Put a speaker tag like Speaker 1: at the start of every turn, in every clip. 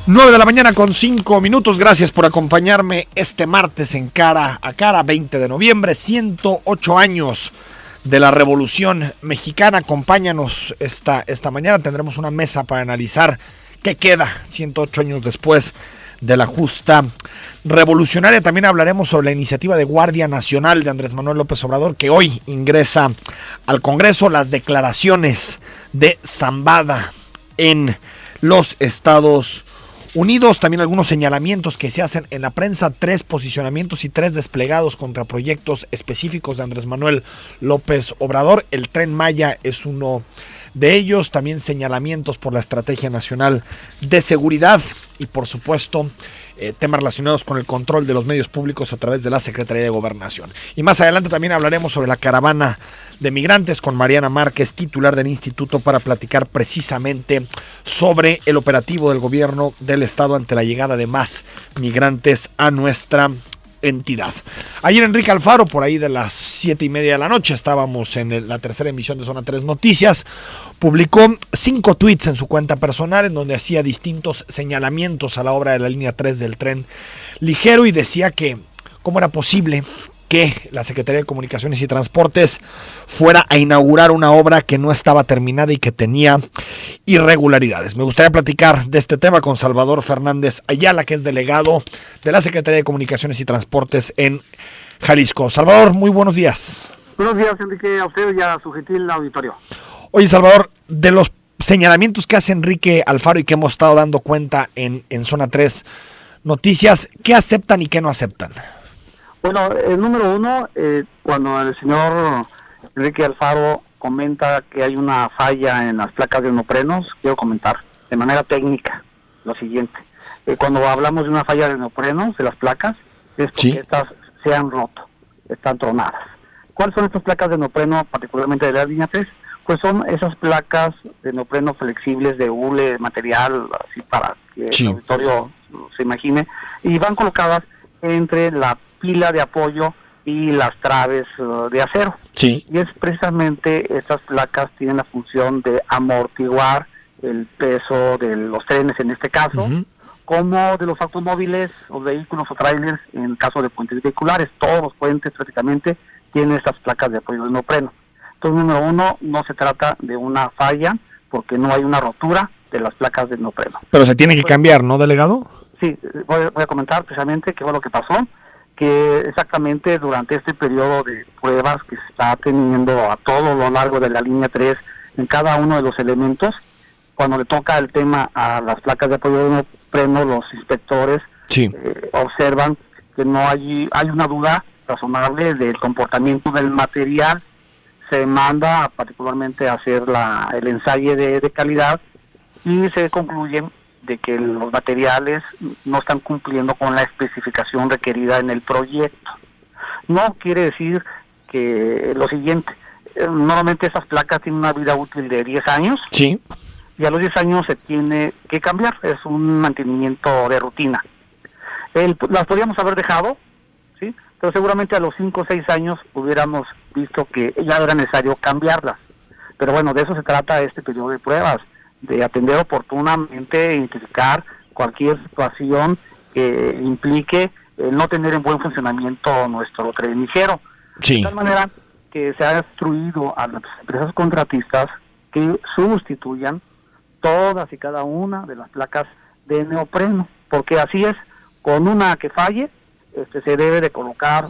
Speaker 1: 9 de la mañana con 5 minutos. Gracias por acompañarme este martes en Cara a Cara, 20 de noviembre, 108 años de la Revolución Mexicana. Acompáñanos esta mañana. Tendremos una mesa para analizar qué queda 108 años después de la justa revolucionaria. También hablaremos sobre la iniciativa de Guardia Nacional de Andrés Manuel López Obrador, que hoy ingresa al Congreso, las declaraciones de Zambada en los Estados Unidos, también algunos señalamientos que se hacen en la prensa, 3 posicionamientos y 3 desplegados contra proyectos específicos de Andrés Manuel López Obrador. El Tren Maya es uno de ellos, también señalamientos por la Estrategia Nacional de Seguridad y, por supuesto, temas relacionados con el control de los medios públicos a través de la Secretaría de Gobernación. Y más adelante también hablaremos sobre la caravana de migrantes con Mariana Márquez, titular del instituto, para platicar precisamente sobre el operativo del gobierno del estado ante la llegada de más migrantes a nuestra entidad. Ayer Enrique Alfaro, por ahí de las 7:30 de la noche, estábamos en la tercera emisión de Zona 3 Noticias, publicó 5 tweets en su cuenta personal en donde hacía distintos señalamientos a la obra de la línea 3 del tren ligero y decía que cómo era posible que la Secretaría de Comunicaciones y Transportes fuera a inaugurar una obra que no estaba terminada y que tenía irregularidades. Me gustaría platicar de este tema con Salvador Fernández Ayala, que es delegado de la Secretaría de Comunicaciones y Transportes en Jalisco. Salvador, muy buenos días.
Speaker 2: Buenos días, Enrique, a usted y a su gentil auditorio.
Speaker 1: Oye, Salvador, de los señalamientos que hace Enrique Alfaro y que hemos estado dando cuenta en Zona 3 Noticias, ¿qué aceptan y qué no aceptan?
Speaker 2: Bueno, el número 1, cuando el señor Enrique Alfaro comenta que hay una falla en las placas de neoprenos, quiero comentar de manera técnica lo siguiente. Cuando hablamos de una falla de neoprenos, de las placas, es porque
Speaker 1: sí,
Speaker 2: estas se han roto, están tronadas. ¿Cuáles son estas placas de neopreno, particularmente de la línea 3? Pues son esas placas de neopreno flexibles de hule, material, así para que el auditorio se imagine, y van colocadas entre la pila de apoyo y las traves de acero.
Speaker 1: Sí.
Speaker 2: Y es precisamente estas placas tienen la función de amortiguar el peso de los trenes en este caso, como de los automóviles o vehículos o trailers en caso de puentes vehiculares. Todos los puentes prácticamente tienen estas placas de apoyo de neopreno. Entonces, número 1, no se trata de una falla porque no hay una rotura de las placas de neopreno.
Speaker 1: Pero se tiene que cambiar, ¿no, delegado?
Speaker 2: Sí, voy a comentar precisamente qué fue lo que pasó, que exactamente durante este periodo de pruebas que se está teniendo a todo lo largo de la línea 3, en cada uno de los elementos, cuando le toca el tema a las placas de apoyo de neopreno, los inspectores observan que no hay una duda razonable del comportamiento del material. Se manda particularmente a hacer el ensayo de calidad y se concluye de que los materiales no están cumpliendo con la especificación requerida en el proyecto. No quiere decir que lo siguiente, normalmente esas placas tienen una vida útil de 10 años,
Speaker 1: sí,
Speaker 2: y a los 10 años se tiene que cambiar, es un mantenimiento de rutina. Las podríamos haber dejado, ¿sí? Pero seguramente a los 5 o 6 años hubiéramos visto que ya era necesario cambiarlas. Pero bueno, de eso se trata este periodo de pruebas, de atender oportunamente, identificar cualquier situación que implique no tener en buen funcionamiento nuestro tren ligero.
Speaker 1: Sí.
Speaker 2: De tal manera que se ha instruido a las empresas contratistas que sustituyan todas y cada una de las placas de neopreno, porque así es, con una que falle, se debe de colocar,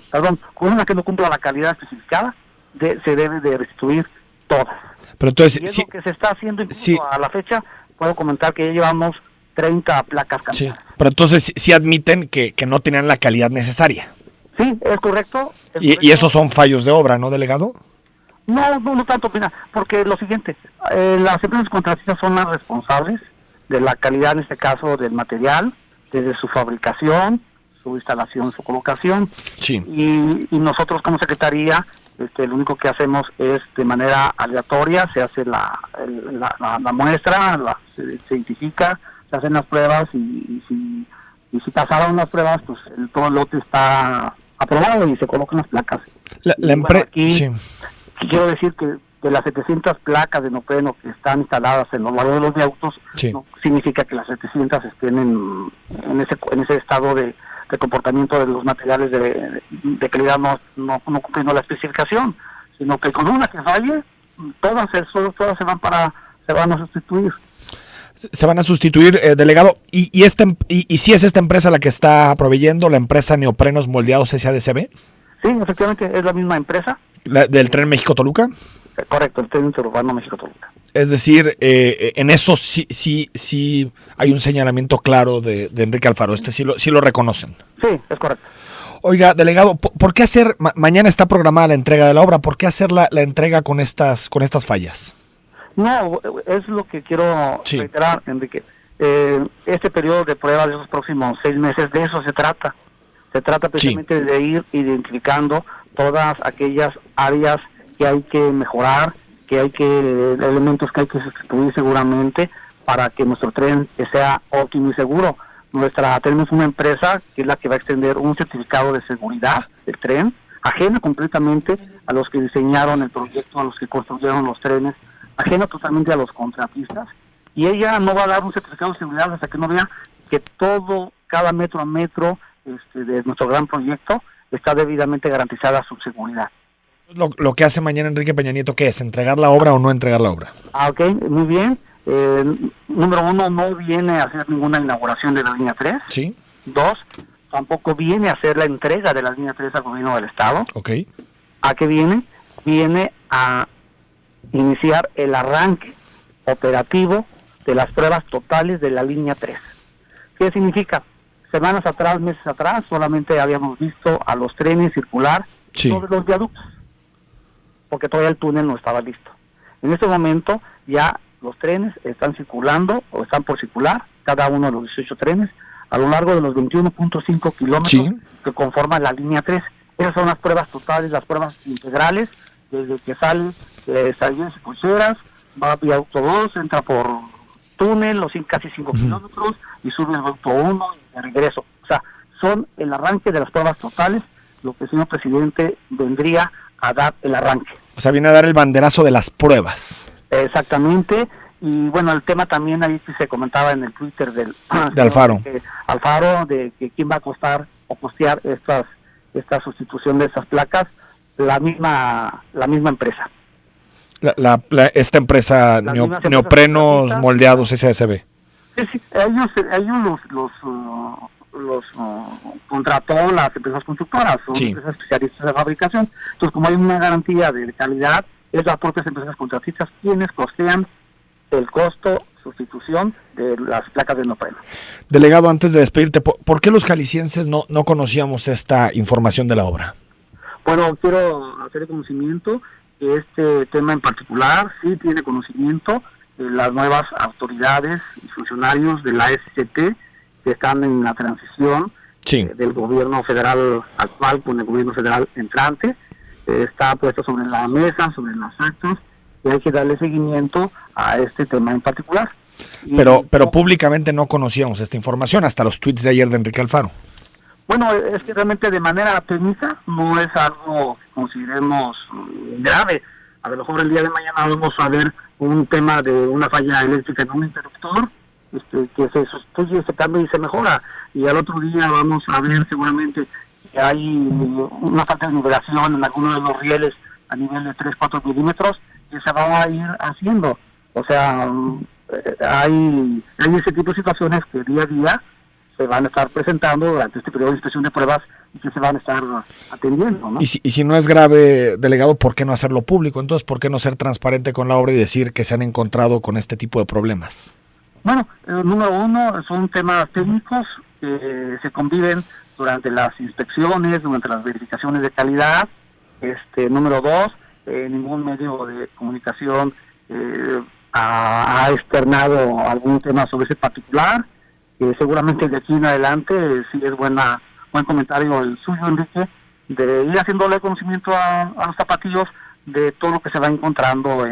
Speaker 2: con una que no cumpla la calidad especificada, se debe de restituir todas.
Speaker 1: Pero entonces,
Speaker 2: y es lo que se está haciendo incluso a la fecha. Puedo comentar que ya llevamos 30 placas cambiadas.
Speaker 1: Sí, pero entonces sí admiten que no tenían la calidad necesaria.
Speaker 2: Sí, es correcto.
Speaker 1: Y esos son fallos de obra, ¿no, delegado?
Speaker 2: No tanto, porque lo siguiente, las empresas contratistas son las responsables de la calidad, en este caso, del material, desde su fabricación, su instalación, su colocación.
Speaker 1: Sí.
Speaker 2: Y nosotros como Secretaría, lo único que hacemos es de manera aleatoria, se hace la muestra, se identifica, se hacen las pruebas y si pasaron las pruebas, pues todo el lote está aprobado y se colocan las placas.
Speaker 1: La empresa... Sí.
Speaker 2: Quiero decir que que las 700 placas de neopreno que están instaladas en lo largo de los viaductos no significa que las 700 estén en ese estado de comportamiento de los materiales de calidad no cumpliendo la especificación, sino que con una que falle, todas se van a sustituir.
Speaker 1: Se van a sustituir, delegado, y si es esta empresa la que está proveyendo, la empresa Neoprenos Moldeados SADCB.
Speaker 2: Sí, efectivamente, es la misma empresa.
Speaker 1: ¿Del Tren México-Toluca?
Speaker 2: Correcto, el Tren Interurbano México-Toluca.
Speaker 1: Es decir, en eso sí hay un señalamiento claro de Enrique Alfaro, sí lo reconocen.
Speaker 2: Sí, es correcto.
Speaker 1: Oiga, delegado, ¿por qué hacer, mañana está programada la entrega de la obra, ¿por qué hacer la entrega con estas fallas?
Speaker 2: No, es lo que quiero reiterar, Enrique. Este periodo de prueba de esos próximos 6 meses, de eso se trata. Se trata precisamente de ir identificando todas aquellas áreas que hay que mejorar, elementos que hay que sustituir seguramente para que nuestro tren sea óptimo y seguro. Tenemos una empresa que es la que va a extender un certificado de seguridad del tren, ajena completamente a los que diseñaron el proyecto, a los que construyeron los trenes, ajena totalmente a los contratistas, y ella no va a dar un certificado de seguridad hasta que no vea que cada metro a metro de nuestro gran proyecto está debidamente garantizada su seguridad.
Speaker 1: Lo que hace mañana Enrique Peña Nieto, ¿qué es? ¿Entregar la obra o no entregar la obra?
Speaker 2: Ok, muy bien. Número 1, no viene a hacer ninguna inauguración de la línea 3.
Speaker 1: Sí.
Speaker 2: 2, tampoco viene a hacer la entrega de la línea 3 al gobierno del estado.
Speaker 1: Ok.
Speaker 2: ¿A qué viene? Viene a iniciar el arranque operativo de las pruebas totales de la línea 3. ¿Qué significa? Semanas atrás, meses atrás, solamente habíamos visto a los trenes circular sobre los viaductos, porque todavía el túnel no estaba listo. En este momento ya los trenes están circulando o están por circular, cada uno de los 18 trenes, a lo largo de los 21.5 kilómetros que conforman la línea 3. Esas son las pruebas totales, las pruebas integrales, desde que sale de Salinas y Cocheras, va a viaducto 2, entra por túnel, casi 5 kilómetros, y sube al viaducto 1 y de regreso. O sea, son el arranque de las pruebas totales, lo que el señor presidente vendría a dar el arranque.
Speaker 1: O sea, viene a dar el banderazo de las pruebas.
Speaker 2: Exactamente, y bueno, el tema también ahí se comentaba en el Twitter de
Speaker 1: Alfaro.
Speaker 2: Alfaro, de que quién va a costar o costear esta sustitución de esas placas, la misma empresa.
Speaker 1: Esta empresa Neoprenos Moldeados SADCB.
Speaker 2: Sí, ellos los contrató las empresas constructoras, son empresas especialistas de fabricación. Entonces, como hay una garantía de calidad, es las propias empresas contratistas quienes costean el costo, sustitución de las placas de neopreno.
Speaker 1: Delegado, antes de despedirte, ¿por qué los jaliscienses no conocíamos esta información de la obra?
Speaker 2: Bueno, quiero hacer conocimiento que este tema en particular sí tiene conocimiento de las nuevas autoridades y funcionarios de la SCT que están en la transición del gobierno federal actual con el gobierno federal entrante. Está puesto sobre la mesa, sobre las actas, y hay que darle seguimiento a este tema en particular.
Speaker 1: Pero públicamente no conocíamos esta información, hasta los tweets de ayer de Enrique Alfaro.
Speaker 2: Bueno, es que realmente de manera técnica no es algo que consideremos grave. A lo mejor el día de mañana vamos a ver un tema de una falla eléctrica en un interruptor, que se sustituye, se cambia y se mejora. Y al otro día vamos a ver seguramente que hay una falta de nivelación en algunos de los rieles a nivel de 3-4 milímetros que se va a ir haciendo. O sea, hay ese tipo de situaciones que día a día se van a estar presentando durante este periodo de inspección de pruebas y que se van a estar atendiendo, ¿no?
Speaker 1: Y si no es grave, delegado, ¿por qué no hacerlo público? Entonces, ¿por qué no ser transparente con la obra y decir que se han encontrado con este tipo de problemas?
Speaker 2: Bueno, número 1, son temas técnicos que se conviven durante las inspecciones, durante las verificaciones de calidad. Número 2, ningún medio de comunicación ha externado algún tema sobre ese particular. Seguramente de aquí en adelante sí es buen comentario el suyo, Enrique, de ir haciéndole conocimiento a los zapatillos de todo lo que se va encontrando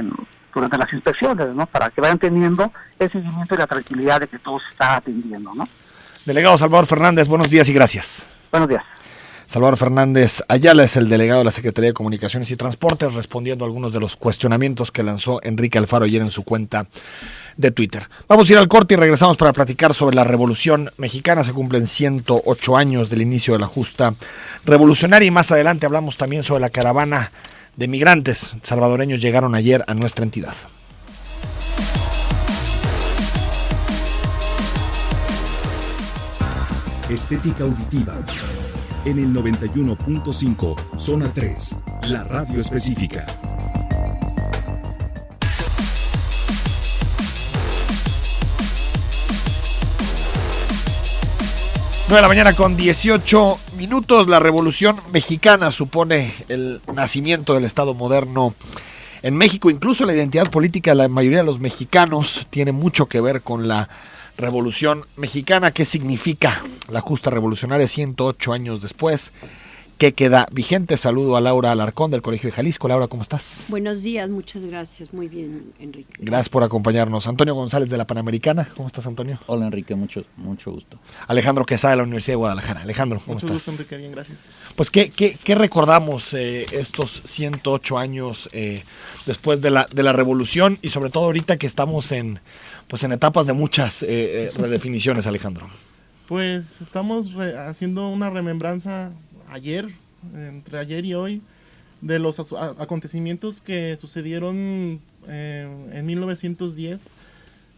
Speaker 2: durante las inspecciones, ¿no? Para que vayan teniendo el seguimiento y la tranquilidad de que todo se está atendiendo, ¿no?
Speaker 1: Delegado Salvador Fernández, buenos días y gracias.
Speaker 2: Buenos días.
Speaker 1: Salvador Fernández Ayala es el delegado de la Secretaría de Comunicaciones y Transportes, respondiendo a algunos de los cuestionamientos que lanzó Enrique Alfaro ayer en su cuenta de Twitter. Vamos a ir al corte y regresamos para platicar sobre la Revolución Mexicana. Se cumplen 108 años del inicio de la justa revolucionaria y más adelante hablamos también sobre la caravana de migrantes salvadoreños llegaron ayer a nuestra entidad.
Speaker 3: Estética auditiva en el 91.5 Zona 3, la radio específica.
Speaker 1: 9 de la mañana con 18 minutos. La Revolución Mexicana supone el nacimiento del Estado moderno en México. Incluso la identidad política de la mayoría de los mexicanos tiene mucho que ver con la Revolución Mexicana. ¿Qué significa la justa revolucionaria 108 años después? ¿Qué queda vigente? Saludo a Laura Alarcón del Colegio de Jalisco. Laura, ¿cómo estás?
Speaker 4: Buenos días, muchas gracias. Muy bien, Enrique.
Speaker 1: Gracias por acompañarnos. Antonio González de la Panamericana. ¿Cómo estás, Antonio?
Speaker 5: Hola, Enrique, mucho gusto.
Speaker 1: Alejandro Quesada de la Universidad de Guadalajara. Alejandro, ¿cómo estás?
Speaker 6: Mucho gusto, Enrique, bien, gracias.
Speaker 1: Pues, ¿qué recordamos estos 108 años después de la Revolución y sobre todo ahorita que estamos en etapas de muchas redefiniciones, Alejandro?
Speaker 6: Pues estamos haciendo una remembranza entre ayer y hoy, de los acontecimientos que sucedieron en 1910.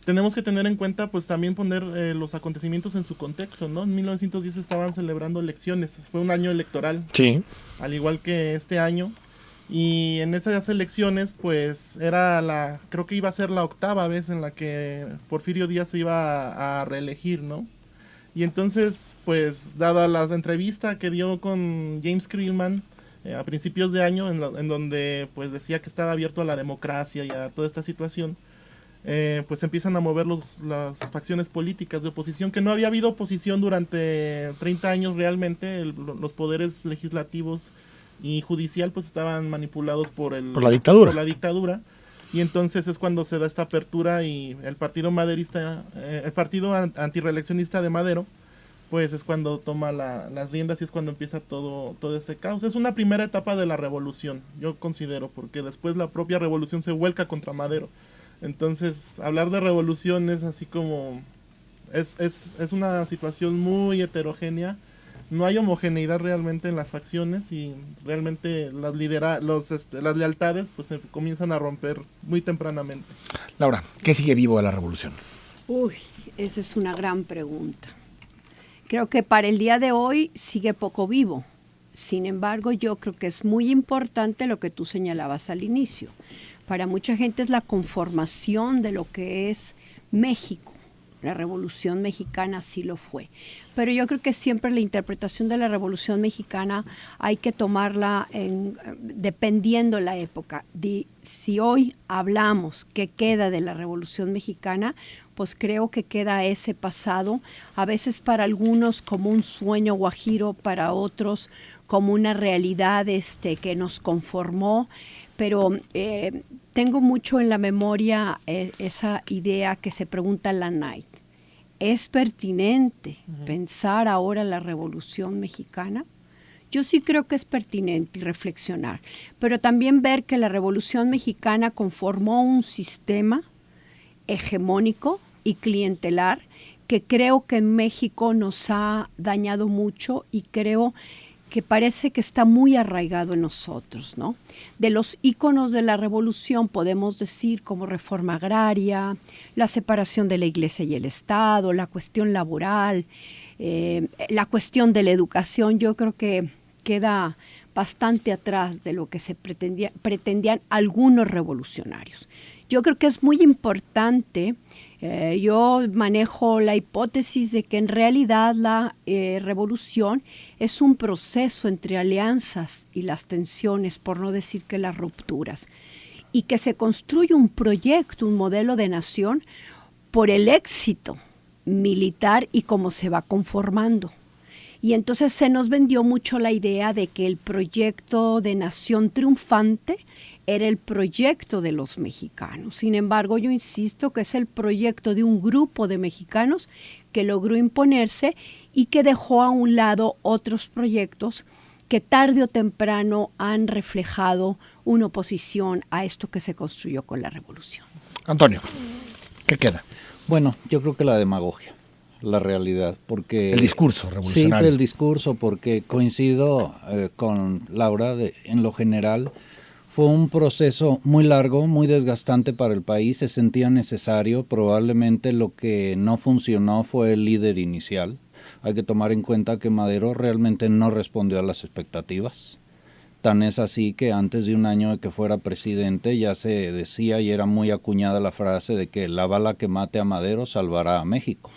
Speaker 6: Tenemos que tener en cuenta, pues también poner los acontecimientos en su contexto, ¿no? En 1910 estaban celebrando elecciones, fue un año electoral, sí, al igual que este año. Y en esas elecciones, pues creo que iba a ser la 8ª vez en la que Porfirio Díaz se iba a reelegir, ¿no? Y entonces, pues, dada la entrevista que dio con James Krillman a principios de año, en donde pues decía que estaba abierto a la democracia y a toda esta situación, pues empiezan a mover las facciones políticas de oposición, que no había habido oposición durante 30 años realmente. Los poderes legislativos y judicial pues estaban manipulados por la dictadura. Y entonces es cuando se da esta apertura y el partido maderista, el partido antirreeleccionista de Madero, pues es cuando toma las riendas y es cuando empieza todo este caos. Es una primera etapa de la revolución, yo considero, porque después la propia revolución se vuelca contra Madero. Entonces, hablar de revolución es así como... Es una situación muy heterogénea. No hay homogeneidad realmente en las facciones y realmente las lealtades pues se comienzan a romper muy tempranamente.
Speaker 1: Laura, ¿qué sigue vivo de la revolución?
Speaker 4: Uy, esa es una gran pregunta. Creo que para el día de hoy sigue poco vivo. Sin embargo, yo creo que es muy importante lo que tú señalabas al inicio. Para mucha gente es la conformación de lo que es México. La Revolución Mexicana sí lo fue. Pero yo creo que siempre la interpretación de la Revolución Mexicana hay que tomarla dependiendo la época. Si hoy hablamos qué queda de la Revolución Mexicana, pues creo que queda ese pasado, a veces para algunos como un sueño guajiro, para otros como una realidad que nos conformó, pero tengo mucho en la memoria esa idea que se pregunta la Knight. ¿Es pertinente pensar ahora la Revolución Mexicana? Yo sí creo que es pertinente y reflexionar, pero también ver que la Revolución Mexicana conformó un sistema hegemónico y clientelar que creo que en México nos ha dañado mucho y creo que parece que está muy arraigado en nosotros, ¿no? De los íconos de la revolución podemos decir como reforma agraria, la separación de la Iglesia y el Estado, la cuestión laboral, la cuestión de la educación. Yo creo que queda bastante atrás de lo que se pretendían algunos revolucionarios. Yo creo que es muy importante. Yo manejo la hipótesis de que en realidad la revolución es un proceso entre alianzas y las tensiones, por no decir que las rupturas, y que se construye un proyecto, un modelo de nación por el éxito militar y cómo se va conformando. Y entonces se nos vendió mucho la idea de que el proyecto de nación triunfante era el proyecto de los mexicanos. Sin embargo, yo insisto que es el proyecto de un grupo de mexicanos que logró imponerse y que dejó a un lado otros proyectos que tarde o temprano han reflejado una oposición a esto que se construyó con la revolución.
Speaker 1: Antonio, ¿qué queda?
Speaker 5: Bueno, yo creo que la demagogia, la realidad, porque...
Speaker 1: El discurso revolucionario.
Speaker 5: Sí, el discurso, porque coincido con Laura, en lo general, fue un proceso muy largo, muy desgastante para el país, se sentía necesario, probablemente lo que no funcionó fue el líder inicial. Hay que tomar en cuenta que Madero realmente no respondió a las expectativas. Tan es así que antes de un año de que fuera presidente ya se decía y era muy acuñada la frase de que la bala que mate a Madero salvará a México.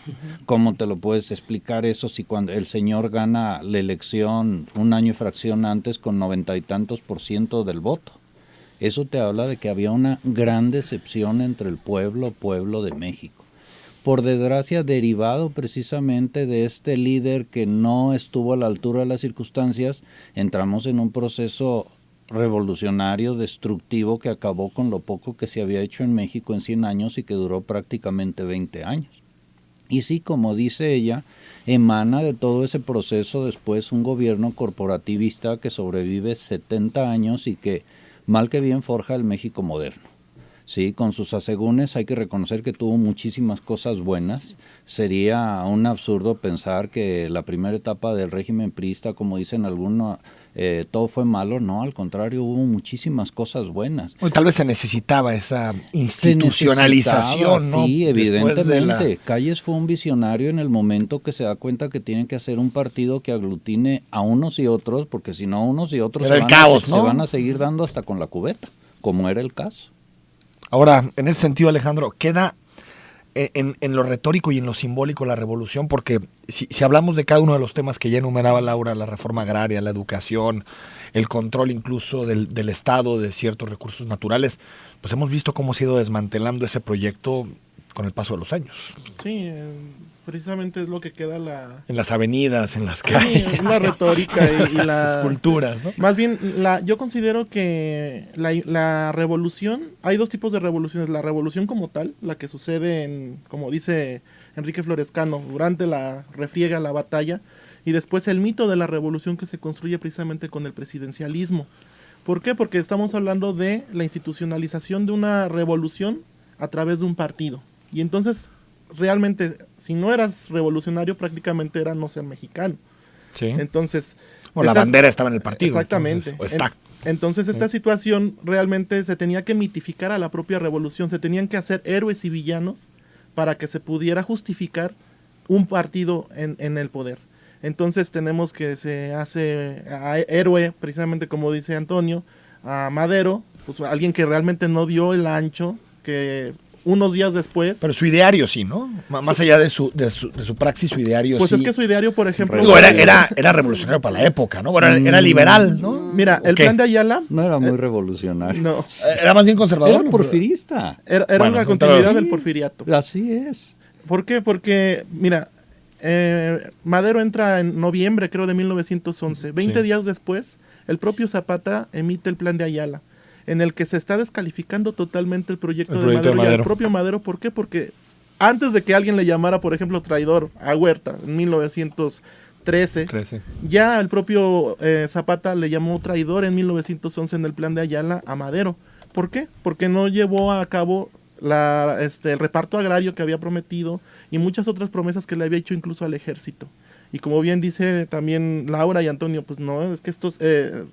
Speaker 5: ¿Cómo te lo puedes explicar eso si cuando el señor gana la elección un año y fracción antes con 90 y tantos % del voto? Eso te habla de que había una gran decepción entre el pueblo de México. Por desgracia, derivado precisamente de este líder que no estuvo a la altura de las circunstancias, entramos en un proceso revolucionario, destructivo, que acabó con lo poco que se había hecho en México en 100 años y que duró prácticamente 20 años. Y sí, como dice ella, emana de todo ese proceso después un gobierno corporativista que sobrevive 70 años y que mal que bien forja el México moderno. Sí, con sus asegúnes hay que reconocer que tuvo muchísimas cosas buenas. Sería un absurdo pensar que la primera etapa del régimen priista, como dicen algunos, todo fue malo. No, al contrario, hubo muchísimas cosas buenas.
Speaker 1: O tal vez se necesitaba esa institucionalización, ¿no?
Speaker 5: Sí, evidentemente. Calles fue un visionario en el momento que se da cuenta que tienen que hacer un partido que aglutine a unos y otros, porque si no, unos y otros se van a seguir dando hasta con la cubeta, como era el caso.
Speaker 1: Ahora, en ese sentido, Alejandro, queda en lo retórico y en lo simbólico la revolución, porque si hablamos de cada uno de los temas que ya enumeraba Laura, la reforma agraria, la educación, el control incluso del Estado de ciertos recursos naturales, pues hemos visto cómo se ha ido desmantelando ese proyecto con el paso de los años.
Speaker 6: Sí, precisamente es lo que queda
Speaker 1: en las avenidas, en las calles.
Speaker 6: Sí, la retórica y
Speaker 1: las esculturas, ¿no?
Speaker 6: Más bien, yo considero que la revolución, hay dos tipos de revoluciones. La revolución como tal, la que sucede como dice Enrique Florescano, durante la refriega, la batalla, y después el mito de la revolución que se construye precisamente con el presidencialismo. ¿Por qué? Porque estamos hablando de la institucionalización de una revolución a través de un partido. Y entonces, realmente, si no eras revolucionario, prácticamente eras no ser mexicano.
Speaker 1: Sí.
Speaker 6: Entonces...
Speaker 1: la bandera estaba en el partido.
Speaker 6: Exactamente. Entonces esta situación realmente se tenía que mitificar a la propia revolución. Se tenían que hacer héroes y villanos para que se pudiera justificar un partido en el poder. Entonces tenemos que se hace héroe, precisamente como dice Antonio, a Madero, pues alguien que realmente no dio el ancho, que... unos días después...
Speaker 1: Pero su ideario sí, ¿no? Más allá de su praxis, su ideario
Speaker 6: pues
Speaker 1: sí.
Speaker 6: Pues es que su ideario, por ejemplo...
Speaker 1: Digo, era revolucionario para la época, ¿no? Era liberal, ¿no?
Speaker 6: Mira, el plan de Ayala...
Speaker 5: No era muy revolucionario.
Speaker 6: No.
Speaker 1: Era más bien conservador.
Speaker 5: Era porfirista.
Speaker 6: Era una continuidad del porfiriato.
Speaker 5: Así es.
Speaker 6: ¿Por qué? Porque, mira, Madero entra en noviembre, creo, de 1911. 20 días después, el propio Zapata emite el plan de Ayala, en el que se está descalificando totalmente el proyecto de Madero y al propio Madero. ¿Por qué? Porque antes de que alguien le llamara, por ejemplo, traidor a Huerta en 1913, ya el propio Zapata le llamó traidor en 1911 en el plan de Ayala a Madero. ¿Por qué? Porque no llevó a cabo el reparto agrario que había prometido y muchas otras promesas que le había hecho incluso al ejército. Y como bien dice también Laura y Antonio, pues no, es que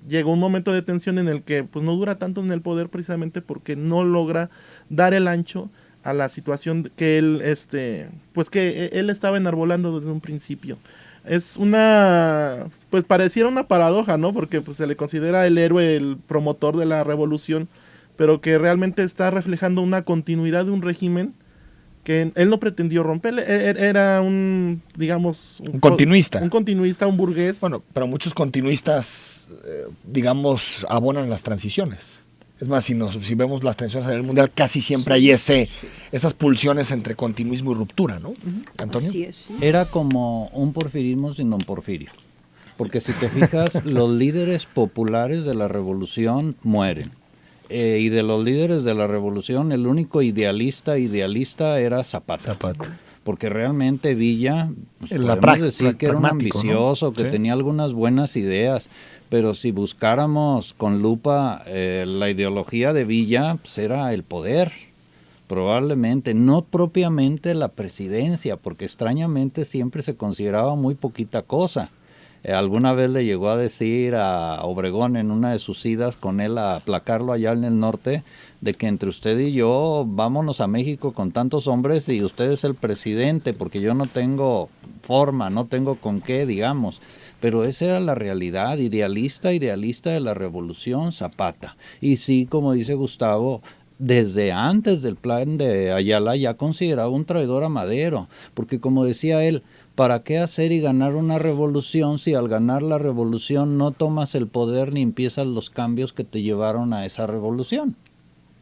Speaker 6: llegó un momento de tensión en el que pues no dura tanto en el poder precisamente porque no logra dar el ancho a la situación que él, pues que él estaba enarbolando desde un principio. Es pues pareciera una paradoja, ¿no? Porque pues se le considera el héroe, el promotor de la revolución, pero que realmente está reflejando una continuidad de un régimen que él no pretendió romper. Era un, digamos...
Speaker 1: Un continuista.
Speaker 6: Un continuista, un burgués.
Speaker 1: Bueno, pero muchos continuistas, digamos, abonan las transiciones. Es más, si vemos las transiciones a nivel mundial, casi siempre hay esas pulsiones entre continuismo y ruptura, ¿no? ¿Antonio?
Speaker 4: Así es, sí.
Speaker 5: Era como un porfirismo sin don Porfirio. Porque si te fijas, los líderes populares de la revolución mueren. Y de los líderes de la revolución, el único idealista era Zapata. porque realmente Villa, pues,
Speaker 1: podemos
Speaker 5: decir que era un ambicioso, ¿no? Que
Speaker 1: sí,
Speaker 5: tenía algunas buenas ideas, pero si buscáramos con lupa la ideología de Villa, pues era el poder, probablemente, no propiamente la presidencia, porque extrañamente siempre se consideraba muy poquita cosa. Alguna vez le llegó a decir a Obregón en una de sus idas con él a aplacarlo allá en el norte, de que entre usted y yo vámonos a México con tantos hombres y usted es el presidente, porque yo no tengo forma, no tengo con qué, digamos. Pero esa era la realidad, idealista de la revolución Zapata. Y sí, como dice Gustavo, desde antes del plan de Ayala ya consideraba un traidor a Madero, porque como decía él, ¿para qué hacer y ganar una revolución si al ganar la revolución no tomas el poder ni empiezas los cambios que te llevaron a esa revolución?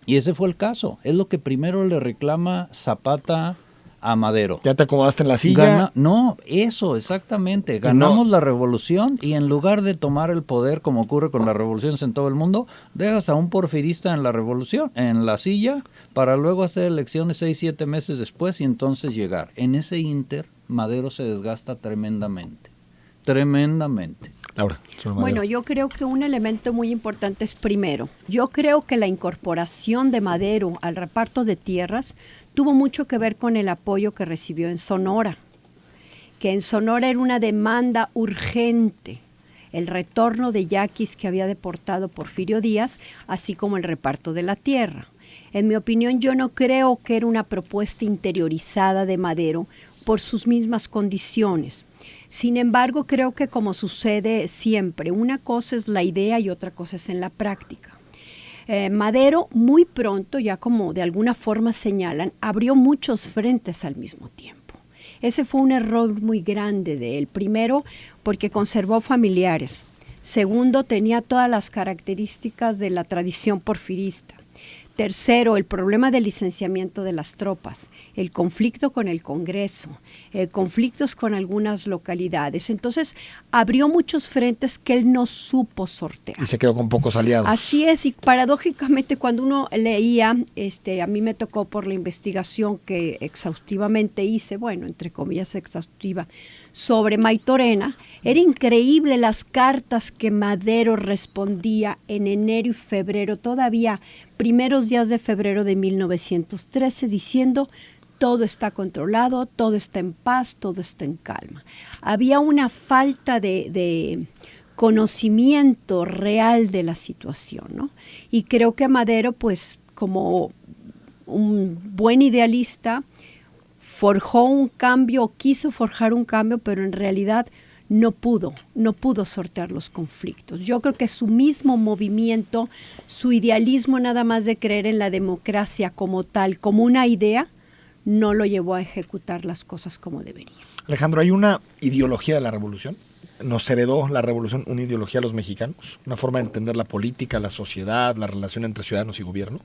Speaker 5: Y ese fue el caso. Es lo que primero le reclama Zapata a Madero.
Speaker 1: ¿Ya te acomodaste en la silla?
Speaker 5: No, eso, exactamente. Ganamos la revolución y en lugar de tomar el poder, como ocurre con las revoluciones en todo el mundo, dejas a un porfirista en la revolución, en la silla, para luego hacer elecciones 6-7 meses después y entonces llegar. En ese ínter, Madero se desgasta tremendamente.
Speaker 1: Laura.
Speaker 4: Bueno, yo creo que un elemento muy importante es primero, yo creo que la incorporación de Madero al reparto de tierras tuvo mucho que ver con el apoyo que recibió en Sonora, que en Sonora era una demanda urgente, el retorno de yaquis que había deportado Porfirio Díaz, así como el reparto de la tierra. En mi opinión, yo no creo que era una propuesta interiorizada de Madero por sus mismas condiciones. Sin embargo, creo que como sucede siempre, una cosa es la idea y otra cosa es en la práctica. Madero muy pronto, ya como de alguna forma señalan, abrió muchos frentes al mismo tiempo. Ese fue un error muy grande de él. Primero, porque conservó familiares. Segundo, tenía todas las características de la tradición porfirista. Tercero, el problema del licenciamiento de las tropas, el conflicto con el Congreso, conflictos con algunas localidades. Entonces, abrió muchos frentes que él no supo sortear.
Speaker 1: Y se quedó con pocos aliados.
Speaker 4: Así es, y paradójicamente cuando uno leía, a mí me tocó por la investigación que exhaustivamente hice, bueno, entre comillas exhaustiva, sobre Maytorena, era increíble las cartas que Madero respondía en enero y febrero, todavía primeros días de febrero de 1913, diciendo todo está controlado, todo está en paz, todo está en calma. Había una falta de conocimiento real de la situación, ¿no? Y creo que Madero, pues como un buen idealista, forjó un cambio, quiso forjar un cambio, pero en realidad no pudo sortear los conflictos. Yo creo que su mismo movimiento, su idealismo nada más de creer en la democracia como tal, como una idea, no lo llevó a ejecutar las cosas como debería.
Speaker 1: Alejandro, ¿hay una ideología de la revolución? ¿Nos heredó la revolución una ideología a los mexicanos? ¿Una forma de entender la política, la sociedad, la relación entre ciudadanos y gobierno?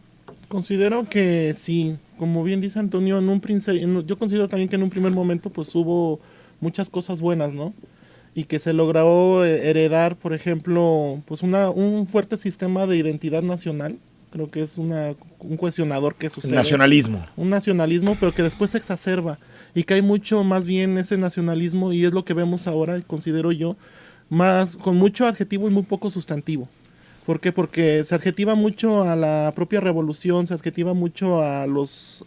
Speaker 6: Considero que sí, como bien dice Antonio, yo considero también que en un primer momento pues hubo muchas cosas buenas, ¿no? Y que se logró heredar, por ejemplo, pues un fuerte sistema de identidad nacional. Creo que es un cuestionador que sucede.
Speaker 1: Nacionalismo.
Speaker 6: Un nacionalismo, pero que después se exacerba y que hay mucho más bien ese nacionalismo, y es lo que vemos ahora, considero yo, más con mucho adjetivo y muy poco sustantivo. ¿Por qué? Porque se adjetiva mucho a la propia revolución, se adjetiva mucho a los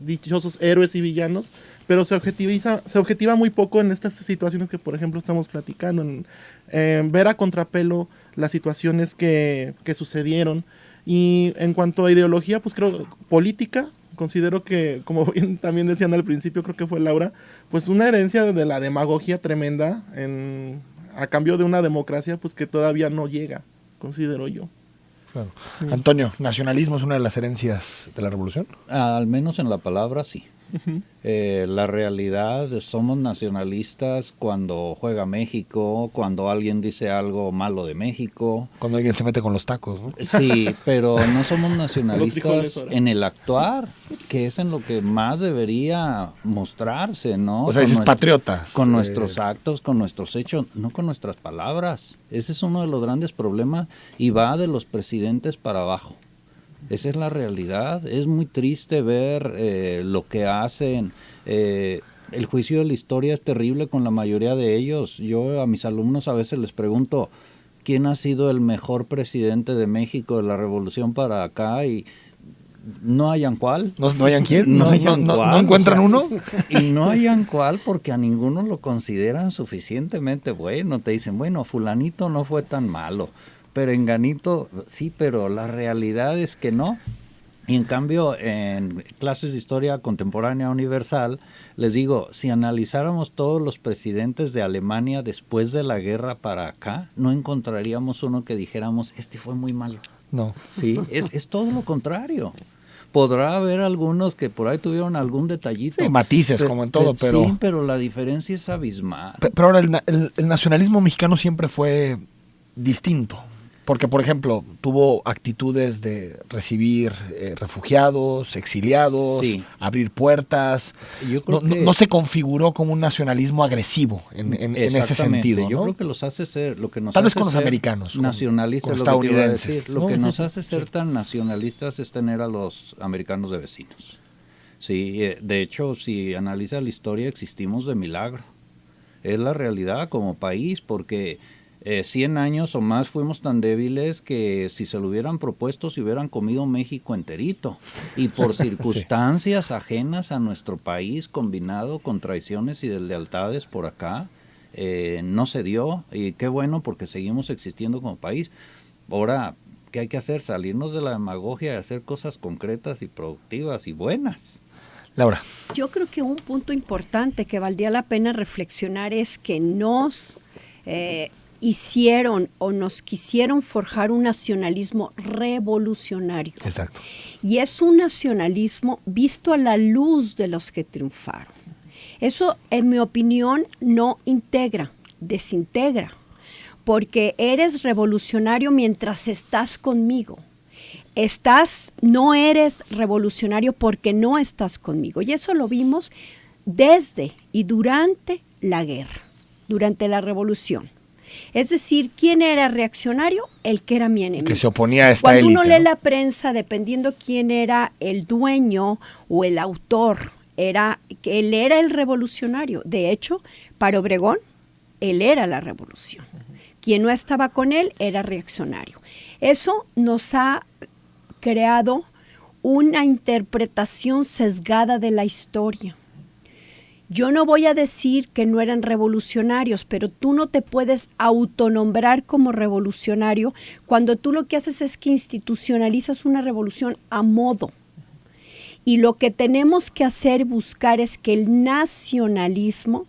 Speaker 6: dichosos héroes y villanos, pero se objetiva muy poco en estas situaciones que, por ejemplo, estamos platicando, en ver a contrapelo las situaciones que sucedieron. Y en cuanto a ideología, pues creo, política, considero que, como bien también decían al principio, creo que fue Laura, pues una herencia de la demagogia tremenda a cambio de una democracia pues que todavía no llega, considero yo.
Speaker 1: Claro.
Speaker 6: Sí.
Speaker 1: Antonio, ¿nacionalismo es una de las herencias de la revolución?
Speaker 5: Al menos en la palabra sí.
Speaker 6: Uh-huh.
Speaker 5: La realidad, somos nacionalistas cuando juega México, cuando alguien dice algo malo de México.
Speaker 1: Cuando alguien se mete con los tacos, ¿no?
Speaker 5: Sí, pero no somos nacionalistas en el actuar, que es en lo que más debería mostrarse, ¿no?
Speaker 1: O sea, dices patriotas.
Speaker 5: Con nuestros actos, con nuestros hechos, no con nuestras palabras. Ese es uno de los grandes problemas y va de los presidentes para abajo. Esa es la realidad. Es muy triste ver lo que hacen el juicio de la historia es terrible con la mayoría de ellos. Yo a mis alumnos a veces les pregunto, ¿quién ha sido el mejor presidente de México de la revolución para acá? Y no hayan cuál.
Speaker 1: ¿No hayan quién?
Speaker 5: No hayan cuál,
Speaker 1: ¿No encuentran uno?
Speaker 5: Y no hayan cuál porque a ninguno lo consideran suficientemente bueno. Te dicen, bueno, fulanito no fue tan malo, perenganito sí, pero la realidad es que no. Y en cambio, en clases de historia contemporánea universal, les digo, si analizáramos todos los presidentes de Alemania después de la guerra para acá, no encontraríamos uno que dijéramos, este fue muy malo.
Speaker 1: No.
Speaker 5: Sí, es todo lo contrario. Podrá haber algunos que por ahí tuvieron algún detallito.
Speaker 1: Sí, matices, como en todo, pero...
Speaker 5: Sí, pero la diferencia es abismal.
Speaker 1: Pero ahora, el nacionalismo mexicano siempre fue distinto. Porque, por ejemplo, tuvo actitudes de recibir refugiados, exiliados,
Speaker 5: sí,
Speaker 1: abrir puertas.
Speaker 5: Yo creo
Speaker 1: no se configuró como un nacionalismo agresivo en ese sentido, ¿no?
Speaker 5: Yo creo que los hace ser, lo que nos
Speaker 1: tal
Speaker 5: hace
Speaker 1: vez con los
Speaker 5: ser
Speaker 1: americanos,
Speaker 5: nacionalistas,
Speaker 1: con
Speaker 5: lo que te iba a
Speaker 1: estadounidenses,
Speaker 5: decir,
Speaker 1: ¿no?
Speaker 5: lo que nos hace ser tan nacionalistas es tener a los americanos de vecinos. Sí, de hecho, si analiza la historia, existimos de milagro. Es la realidad como país, porque 100 años o más fuimos tan débiles que si se lo hubieran propuesto se hubieran comido México enterito, y por circunstancias ajenas a nuestro país, combinado con traiciones y deslealtades por acá, no se dio, y qué bueno porque seguimos existiendo como país. Ahora, ¿qué hay que hacer? Salirnos de la demagogia y hacer cosas concretas y productivas y buenas.
Speaker 1: Laura.
Speaker 4: Yo creo que un punto importante que valdría la pena reflexionar es que nos hicieron o nos quisieron forjar un nacionalismo revolucionario.
Speaker 1: Exacto.
Speaker 4: Y es un nacionalismo visto a la luz de los que triunfaron. Eso, en mi opinión, no integra, desintegra, porque eres revolucionario mientras estás conmigo. No eres revolucionario porque no estás conmigo. Y eso lo vimos desde y durante la guerra, durante la revolución. Es decir, ¿quién era reaccionario? El que era mi enemigo.
Speaker 1: Que se oponía a esta
Speaker 4: élite. Cuando uno lee
Speaker 1: ¿no?
Speaker 4: la prensa, dependiendo quién era el dueño o el autor, él era el revolucionario. De hecho, para Obregón, él era la revolución. Quien no estaba con él era reaccionario. Eso nos ha creado una interpretación sesgada de la historia. Yo no voy a decir que no eran revolucionarios, pero tú no te puedes autonombrar como revolucionario cuando tú lo que haces es que institucionalizas una revolución a modo. Y lo que tenemos que hacer, buscar, es que el nacionalismo,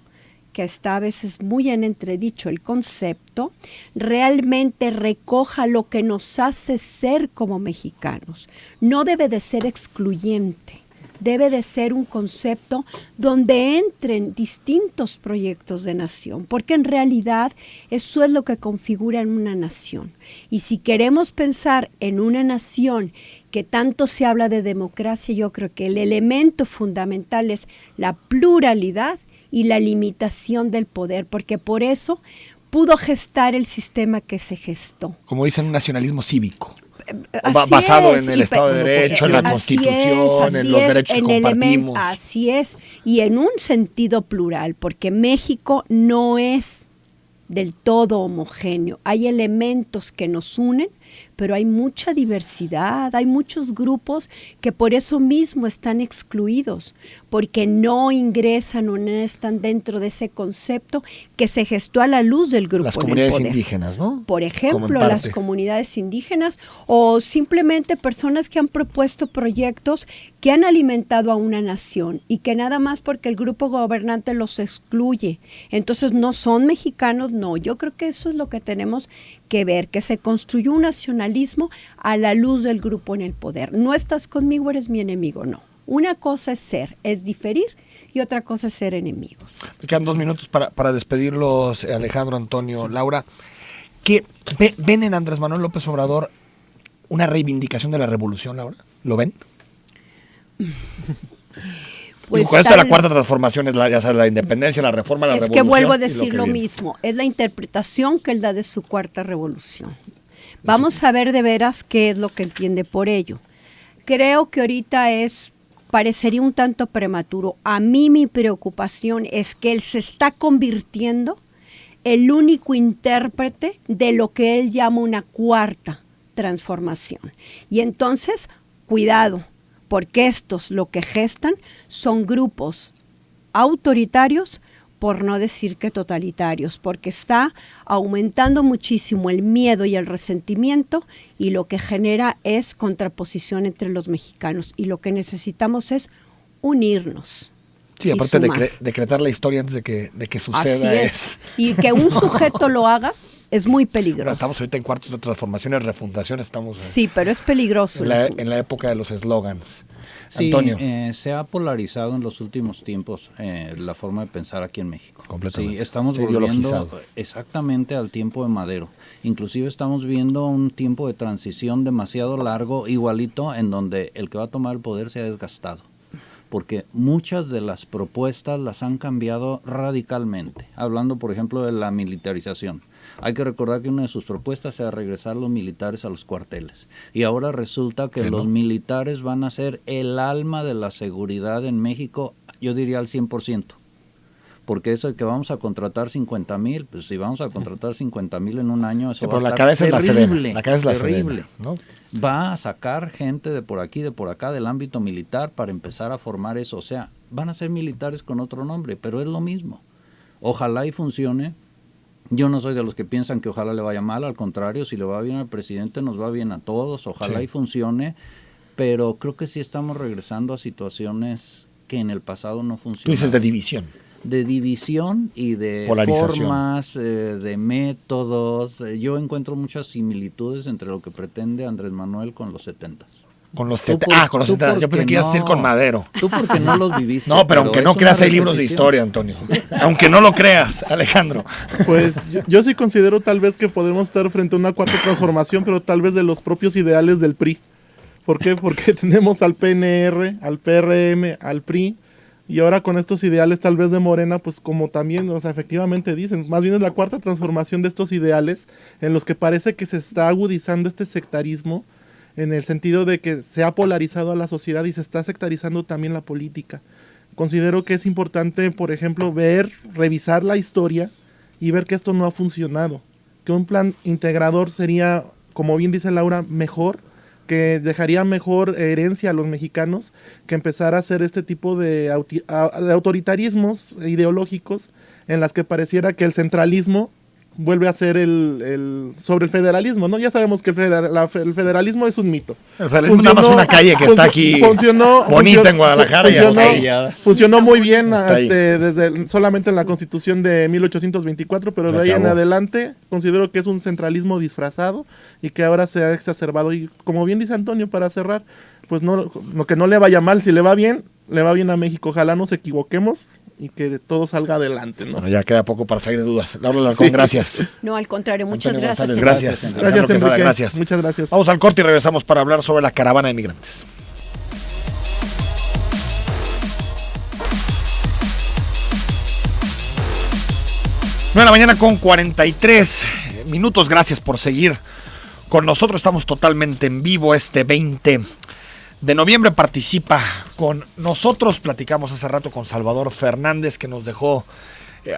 Speaker 4: que está a veces muy en entredicho el concepto, realmente recoja lo que nos hace ser como mexicanos. No debe de ser excluyente. Debe de ser un concepto donde entren distintos proyectos de nación, porque en realidad eso es lo que configura en una nación. Y si queremos pensar en una nación que tanto se habla de democracia, yo creo que el elemento fundamental es la pluralidad y la limitación del poder, porque por eso pudo gestar el sistema que se gestó.
Speaker 1: Como dicen, un nacionalismo cívico. Basado en el Estado de Derecho, en la Constitución, en los derechos que compartimos.
Speaker 4: Así es, y en un sentido plural, porque México no es del todo homogéneo. Hay elementos que nos unen, pero hay mucha diversidad, hay muchos grupos que por eso mismo están excluidos, porque no ingresan o no están dentro de ese concepto que se gestó a la luz del grupo.
Speaker 1: Las comunidades indígenas, ¿no?
Speaker 4: Por ejemplo, las comunidades indígenas o simplemente personas que han propuesto proyectos que han alimentado a una nación y que nada más porque el grupo gobernante los excluye, entonces no son mexicanos. No, yo creo que eso es lo que tenemos que ver, que se construyó un nacionalismo a la luz del grupo en el poder. No estás conmigo, eres mi enemigo, no. Una cosa es diferir, y otra cosa es ser enemigos.
Speaker 1: Me quedan 2 minutos para despedirlos, Alejandro, Antonio, sí. Laura. ¿Qué ven en Andrés Manuel López Obrador una reivindicación de la revolución, Laura? ¿Lo ven?
Speaker 4: Pues
Speaker 1: con esto de la cuarta transformación es ya sabes, la independencia, la reforma, la revolución.
Speaker 4: Es que vuelvo a decir lo mismo, es la interpretación que él da de su cuarta revolución. Vamos a ver de veras qué es lo que entiende por ello. Creo que ahorita es parecería un tanto prematuro. A mí mi preocupación es que él se está convirtiendo el único intérprete de lo que él llama una cuarta transformación. Y entonces, cuidado, porque estos lo que gestan son grupos autoritarios, por no decir que totalitarios, porque está aumentando muchísimo el miedo y el resentimiento, y lo que genera es contraposición entre los mexicanos, y lo que necesitamos es unirnos.
Speaker 1: Sí, aparte de decretar la historia antes de que suceda.
Speaker 4: Así es. Y que un sujeto lo haga es muy peligroso.
Speaker 1: Bueno, estamos ahorita en cuartos de transformaciones, refundaciones, estamos
Speaker 4: sí, pero es peligroso.
Speaker 1: En la época de los eslogans.
Speaker 5: Sí,
Speaker 1: Antonio.
Speaker 5: Se ha polarizado en los últimos tiempos la forma de pensar aquí en México.
Speaker 1: Completamente.
Speaker 5: Sí, estamos volviendo exactamente al tiempo de Madero. Inclusive estamos viendo un tiempo de transición demasiado largo, igualito, en donde el que va a tomar el poder se ha desgastado. Porque muchas de las propuestas las han cambiado radicalmente. Hablando, por ejemplo, de la militarización. Hay que recordar que una de sus propuestas era regresar los militares a los cuarteles. Y ahora resulta que los militares van a ser el alma de la seguridad en México, yo diría al 100%. Porque eso de que vamos a contratar 50,000, pues si vamos a contratar 50,000 en un año, eso va a estar terrible.
Speaker 1: La cabeza es la
Speaker 5: terrible.
Speaker 1: Sedena, ¿no?
Speaker 5: Va a sacar gente de por aquí, de por acá, del ámbito militar para empezar a formar eso. O sea, van a ser militares con otro nombre, pero es lo mismo. Ojalá y funcione. Yo no soy de los que piensan que ojalá le vaya mal, al contrario, si le va bien al presidente nos va bien a todos, ojalá y funcione, pero creo que sí estamos regresando a situaciones que en el pasado no funcionaron.
Speaker 1: Tú dices de división.
Speaker 5: De división y de formas, de métodos. Yo encuentro muchas similitudes entre lo que pretende Andrés Manuel con los 70s.
Speaker 1: Con los 70. Con los 70. Yo pensé que ibas a decir con Madero.
Speaker 5: Tú porque no los viviste.
Speaker 1: No, pero aunque no creas, hay libros de historia, Antonio. Aunque no lo creas, Alejandro.
Speaker 6: Pues yo sí considero tal vez que podemos estar frente a una cuarta transformación, pero tal vez de los propios ideales del PRI. ¿Por qué? Porque tenemos al PNR, al PRM, al PRI, y ahora con estos ideales tal vez de Morena, pues como también, o sea, efectivamente dicen, más bien es la cuarta transformación de estos ideales en los que parece que se está agudizando este sectarismo, en el sentido de que se ha polarizado a la sociedad y se está sectarizando también la política. Considero que es importante, por ejemplo, revisar la historia y ver que esto no ha funcionado, que un plan integrador sería, como bien dice Laura, mejor, que dejaría mejor herencia a los mexicanos, que empezar a hacer este tipo de autoritarismos ideológicos en las que pareciera que el centralismo vuelve a ser sobre el federalismo, ¿no? Ya sabemos que el federalismo es un mito.
Speaker 1: El federalismo es nada más una calle que está aquí bonita en Guadalajara
Speaker 6: funcionó muy bien solamente en la Constitución de 1824, pero de ahí en adelante considero que es un centralismo disfrazado y que ahora se ha exacerbado. Y como bien dice Antonio, para cerrar, pues que no le vaya mal, si le va bien a México. Ojalá nos equivoquemos y que todo salga adelante, ¿no?
Speaker 1: Bueno, ya queda poco para salir de dudas. Laura Alarcón, gracias.
Speaker 4: No, al contrario, muchas
Speaker 1: Antonio
Speaker 4: gracias.
Speaker 1: González, gracias.
Speaker 6: Gracias, Enrique.
Speaker 1: Gracias.
Speaker 6: Muchas gracias.
Speaker 1: Vamos al corte y regresamos para hablar sobre la caravana de migrantes. 9:43 a.m. Gracias por seguir con nosotros. Estamos totalmente en vivo este 20 de noviembre. Participa con nosotros. Platicamos hace rato con Salvador Fernández, que nos dejó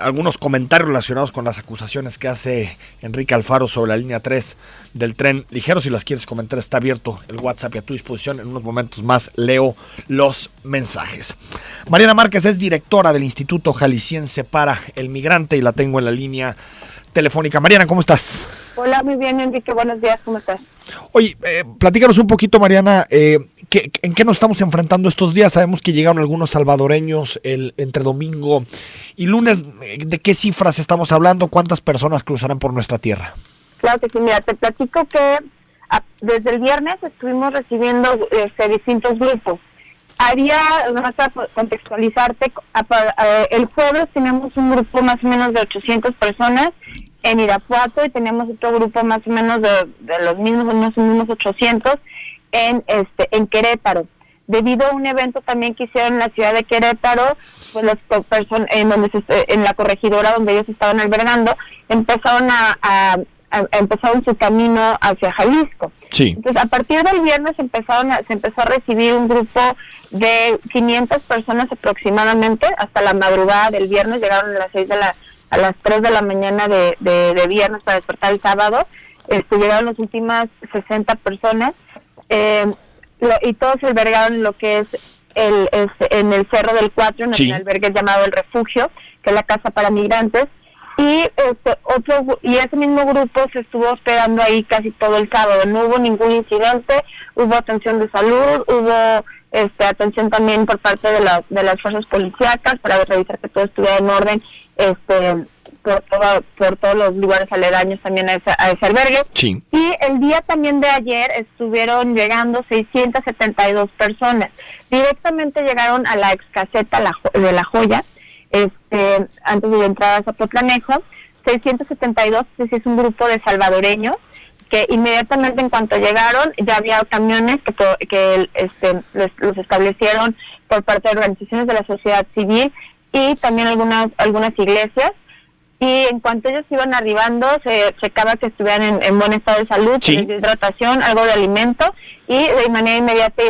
Speaker 1: algunos comentarios relacionados con las acusaciones que hace Enrique Alfaro sobre la línea 3 del tren ligero. Si las quieres comentar, está abierto el WhatsApp y a tu disposición. En unos momentos más leo los mensajes. Mariana Márquez es directora del Instituto Jalisciense para el Migrante y la tengo en la línea telefónica. Mariana, ¿cómo estás?
Speaker 7: Hola, muy bien, Enrique. Buenos días, ¿cómo estás?
Speaker 1: Oye, platícanos un poquito, Mariana, ¿en qué nos estamos enfrentando estos días? Sabemos que llegaron algunos salvadoreños entre domingo y lunes. ¿De qué cifras estamos hablando? ¿Cuántas personas cruzarán por nuestra tierra?
Speaker 7: Claro que sí, mira, te platico que desde el viernes estuvimos recibiendo distintos grupos. Vamos a contextualizarte, el jueves tenemos un grupo más o menos de 800 personas en Irapuato y tenemos otro grupo más o menos de los mismos 800 en Querétaro. Debido a un evento también que hicieron en la ciudad de Querétaro, pues las personas en la corregidora donde ellos estaban albergando, empezaron a empezaron su camino hacia Jalisco.
Speaker 1: Sí.
Speaker 7: Entonces, a partir del viernes se empezó a recibir un grupo de 500 personas aproximadamente, hasta la madrugada del viernes, llegaron a las 3 de la mañana de viernes para despertar el sábado, llegaron las últimas 60 personas, y todos se albergaron en lo que es en el Cerro del Cuatro, en el albergue llamado El Refugio, que es la casa para migrantes, y ese mismo grupo se estuvo hospedando ahí casi todo el sábado. No hubo ningún incidente, hubo atención de salud, hubo atención también por parte de las fuerzas policíacas para revisar que todo estuviera en orden, por todos los lugares aledaños también a ese albergue.
Speaker 1: Sí.
Speaker 7: Y el día también de ayer estuvieron llegando 672 personas. Directamente llegaron a la ex caseta de La Joya, antes de entrar a Zapotlanejo. 672, es un grupo de salvadoreños que inmediatamente en cuanto llegaron ya había camiones que los establecieron por parte de organizaciones de la sociedad civil y también algunas iglesias. Y en cuanto ellos iban arribando, se checaba que estuvieran en buen estado de salud,
Speaker 1: sí,
Speaker 7: de hidratación, algo de alimento, y de manera inmediata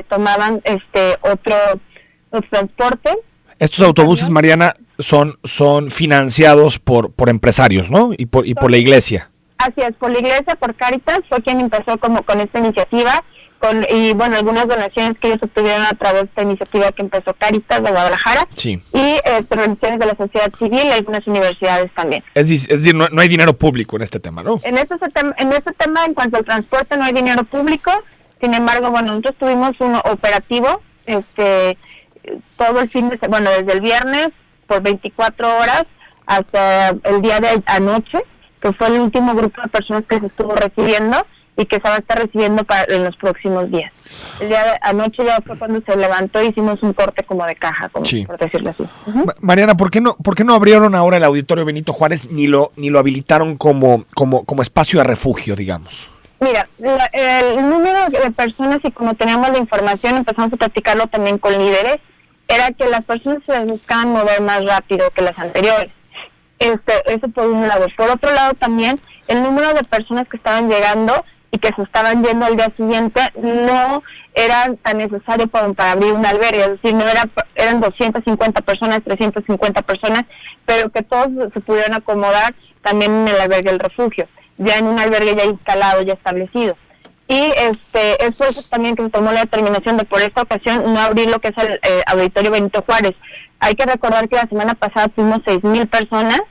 Speaker 7: tomaban otro transporte.
Speaker 1: Estos autobuses, Mariana, son financiados por empresarios, ¿no? Y por la iglesia.
Speaker 7: Así es, por la iglesia, por Cáritas, fue quien empezó con esta iniciativa, algunas donaciones que ellos obtuvieron a través de esta iniciativa que empezó Cáritas de Guadalajara,
Speaker 1: sí,
Speaker 7: y organizaciones de la sociedad civil y algunas universidades también.
Speaker 1: Es decir, no hay dinero público en este tema, ¿no?
Speaker 7: En este tema, en cuanto al transporte, no hay dinero público. Sin embargo, nosotros tuvimos un operativo, todo el fin de semana, desde el viernes por 24 horas hasta el día de anoche, que fue el último grupo de personas que se estuvo recibiendo y que se va a estar recibiendo en los próximos días. El día de anoche ya fue cuando se levantó y hicimos un corte como de caja,
Speaker 1: sí,
Speaker 7: por decirlo así.
Speaker 1: Mariana, ¿por qué no abrieron ahora el Auditorio Benito Juárez ni lo habilitaron como espacio de refugio, digamos?
Speaker 7: Mira, el número de personas, y como teníamos la información, empezamos a platicarlo también con líderes, era que las personas se les buscaban mover más rápido que las anteriores. Eso por un lado. Por otro lado también, el número de personas que estaban llegando y que se estaban yendo al día siguiente no era tan necesario para abrir un albergue, es decir, eran 250 personas, 350 personas, pero que todos se pudieron acomodar también en el albergue del refugio, ya en un albergue ya instalado, ya establecido. Y eso es también que se tomó la determinación de por esta ocasión no abrir lo que es el Auditorio Benito Juárez. Hay que recordar que la semana pasada tuvimos 6,000 personas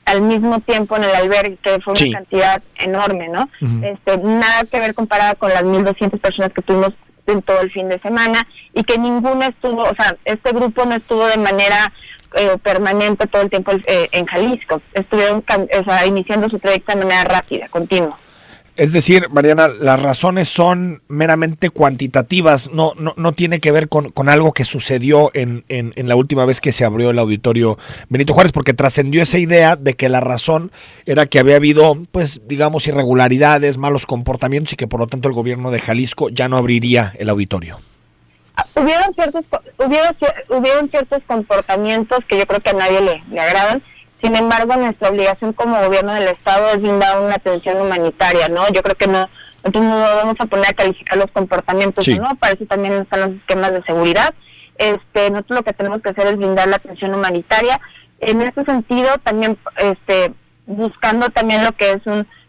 Speaker 7: al mismo tiempo en el albergue, que fue una cantidad enorme, ¿no? Nada que ver comparada con las 1,200 personas que tuvimos en todo el fin de semana, y que ninguna estuvo, este grupo no estuvo de manera permanente todo el tiempo en Jalisco. Estuvieron iniciando su trayecto de manera rápida, continua.
Speaker 1: Es decir, Mariana, las razones son meramente cuantitativas, no tiene que ver con algo que sucedió en la última vez que se abrió el Auditorio Benito Juárez, porque trascendió esa idea de que la razón era que había habido, pues, digamos, irregularidades, malos comportamientos, y que por lo tanto el gobierno de Jalisco ya no abriría el auditorio.
Speaker 7: Hubieron ciertos comportamientos que yo creo que a nadie le agradan. Sin embargo, nuestra obligación como gobierno del Estado es brindar una atención humanitaria, ¿no? Yo creo que nosotros no vamos a poner a calificar los comportamientos, sí, ¿no? Para eso también están los esquemas de seguridad. Nosotros lo que tenemos que hacer es brindar la atención humanitaria. En ese sentido, también buscando también lo que es